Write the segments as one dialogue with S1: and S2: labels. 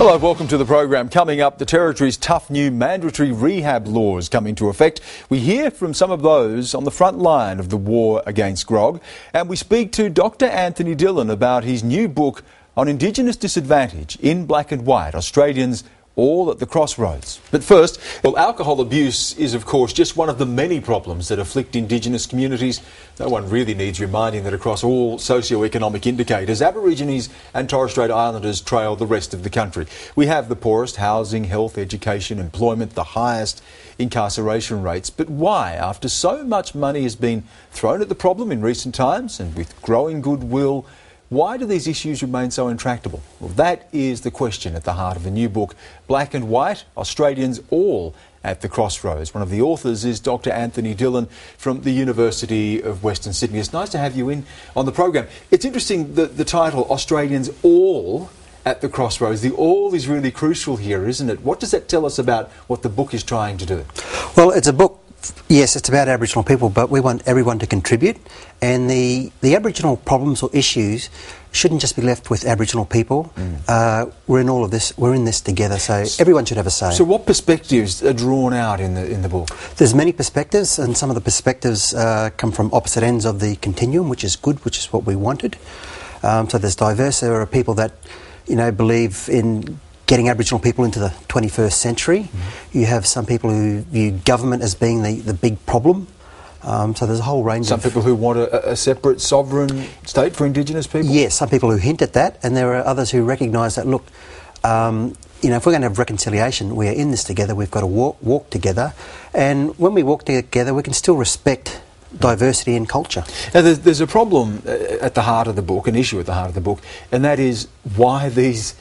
S1: Hello, welcome to the program. Coming up, the Territory's tough new mandatory rehab laws come into effect. We hear from some of those on the front line of the war against grog, and we speak to Dr. Anthony Dillon about his new book on Indigenous disadvantage in black and white, Australians all at the crossroads. But first, well, alcohol abuse is, of course, just one of the many problems that afflict Indigenous communities. No one really needs reminding that across all socio-economic indicators, Aborigines and Torres Strait Islanders trail the rest of the country. We have the poorest housing, health, education, employment, the highest incarceration rates. But why, after so much money has been thrown at the problem in recent times and with growing goodwill, why do these issues remain so intractable? Well, that is the question at the heart of the new book, Black and White, Australians All at the Crossroads. One of the authors is Dr. Anthony Dillon from the University of Western Sydney. It's nice to have you in on the program. It's interesting that the title, Australians All at the Crossroads, the all is really crucial here, isn't it? What does that tell us about what the book is trying to do?
S2: Well, it's a book. Yes, it's about Aboriginal people, but we want everyone to contribute, and the Aboriginal problems or issues shouldn't just be left with Aboriginal people. We're in all of this. We're in this together, so everyone should have a say.
S1: So, what perspectives are drawn out in the book?
S2: There's many perspectives, and some of the perspectives come from opposite ends of the continuum, which is good, which is what we wanted. So there's diverse. There are people that believe in getting Aboriginal people into the 21st century. You have some people who view government as being the big problem. So there's a whole range
S1: Some people who want a separate sovereign state for Indigenous people?
S2: Yes, some people who hint at that, and there are others who recognise that, look, if we're going to have reconciliation, we are in this together, we've got to walk together, and when we walk together, we can still respect diversity in culture.
S1: Now, there's a problem at the heart of the book, an issue at the heart of the book, and that is why these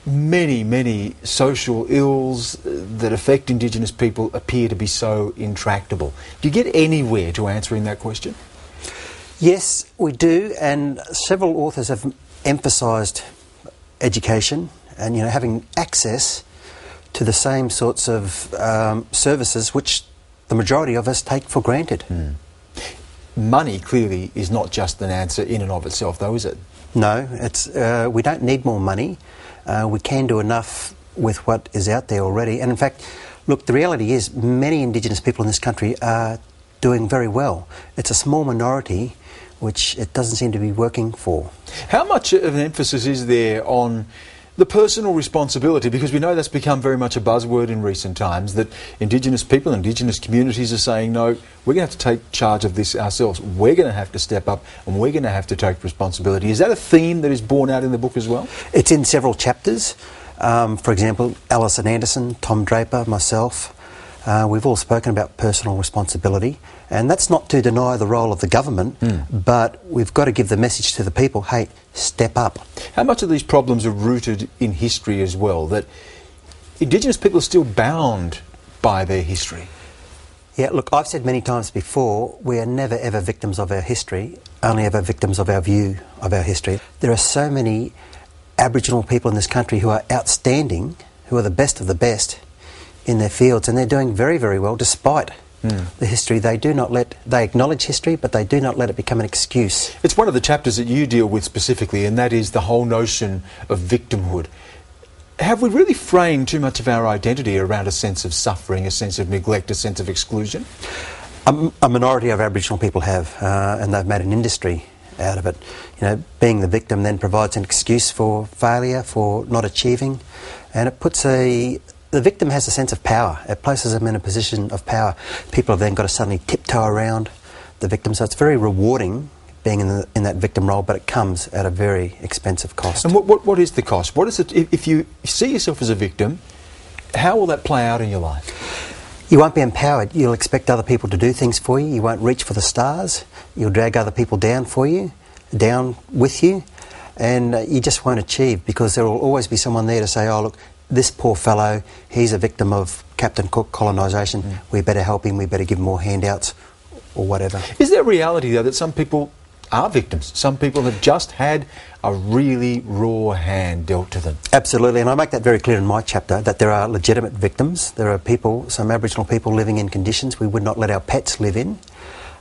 S1: many social ills that affect Indigenous people appear to be so intractable. Do you get anywhere to answering that question?
S2: Yes, we do, and several authors have emphasised education and having access to the same sorts of services which the majority of us take for granted.
S1: Money clearly is not just an answer in and of itself, though, is it?
S2: No, it's we don't need more money. We can do enough with what is out there already. And in fact, look, the reality is many Indigenous people in this country are doing very well. It's a small minority which it doesn't seem to be working for.
S1: How much of an emphasis is there on the personal responsibility? Because we know that's become very much a buzzword in recent times, that Indigenous people, Indigenous communities are saying, no, we're going to have to take charge of this ourselves. We're going to have to step up and we're going to have to take responsibility. Is that a theme that is borne out in the book as well?
S2: It's in several chapters. For example, Alison Anderson, Tom Draper, myself, we've all spoken about personal responsibility, and that's not to deny the role of the government, but we've got to give the message to the people, hey, step up.
S1: How much of these problems are rooted in history as well, that Indigenous people are still bound by their history?
S2: Yeah, look, I've said many times before, we are never ever victims of our history, only ever victims of our view of our history. There are so many Aboriginal people in this country who are outstanding, who are the best of the best in their fields, and they're doing very, very well despite the history. They acknowledge history, but they do not let it become an excuse.
S1: It's one of the chapters that you deal with specifically, and that is the whole notion of victimhood. Have we really framed too much of our identity around a sense of suffering, a sense of neglect, a sense of exclusion?
S2: A minority of Aboriginal people have, and they've made an industry out of it. Being the victim then provides an excuse for failure, for not achieving, and it puts the victim has a sense of power. It places them in a position of power. People have then got to suddenly tiptoe around the victim. So it's very rewarding being in that victim role, but it comes at a very expensive cost.
S1: And what is the cost? What is it if you see yourself as a victim? How will that play out in your life?
S2: You won't be empowered. You'll expect other people to do things for you. You won't reach for the stars. You'll drag other people down with you, and you just won't achieve, because there will always be someone there to say, oh, look, this poor fellow, he's a victim of Captain Cook colonisation. We better help him, we better give him more handouts, or whatever.
S1: Is there a reality, though, that some people are victims? Some people have just had a really raw hand dealt to them?
S2: Absolutely, and I make that very clear in my chapter, that there are legitimate victims. There are people, some Aboriginal people, living in conditions we would not let our pets live in,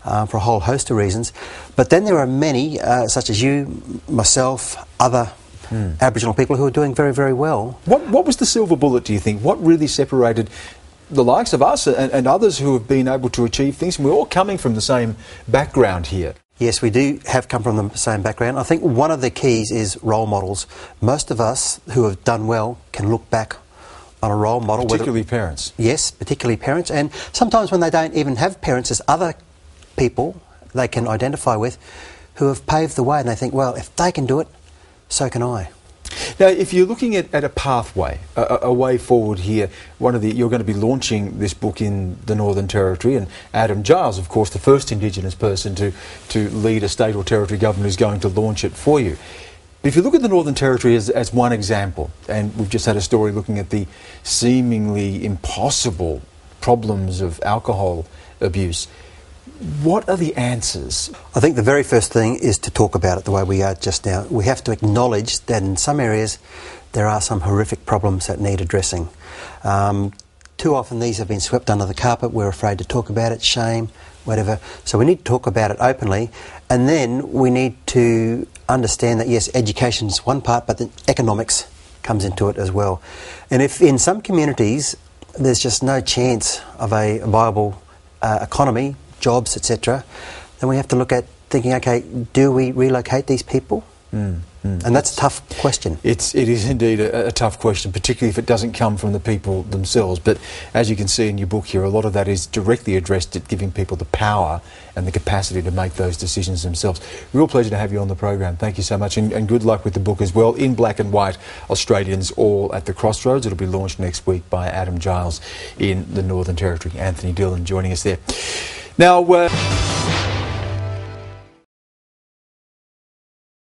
S2: for a whole host of reasons. But then there are many, such as you, myself, other Aboriginal people who are doing very, very well.
S1: What was the silver bullet, do you think? What really separated the likes of us and others who have been able to achieve things? And we're all coming from the same background here.
S2: Yes, we do have come from the same background. I think one of the keys is role models. Most of us who have done well can look back on a role model.
S1: Particularly parents.
S2: Yes, particularly parents. And sometimes when they don't even have parents, there's other people they can identify with who have paved the way, and they think, well, if they can do it, so can I.
S1: Now, if you're looking at a pathway, a way forward here, you're going to be launching this book in the Northern Territory, and Adam Giles, of course, the first Indigenous person to lead a state or territory government, is going to launch it for you. But if you look at the Northern Territory as one example, and we've just had a story looking at the seemingly impossible problems of alcohol abuse, what are the answers?
S2: I think the very first thing is to talk about it the way we are just now. We have to acknowledge that in some areas there are some horrific problems that need addressing. Too often these have been swept under the carpet. We're afraid to talk about it, shame, whatever. So we need to talk about it openly, and then we need to understand that, yes, education is one part, but then economics comes into it as well. And if in some communities there's just no chance of a viable economy, jobs, etc., then we have to look at thinking, okay, do we relocate these people? And that's a tough question.
S1: It is indeed a tough question, particularly if it doesn't come from the people themselves. But as you can see in your book here, a lot of that is directly addressed at giving people the power and the capacity to make those decisions themselves. Real pleasure to have you on the program. Thank you so much, and good luck with the book as well. In Black and White, Australians All at the Crossroads. It'll be launched next week by Adam Giles in the Northern Territory. Anthony Dillon joining us there. Now,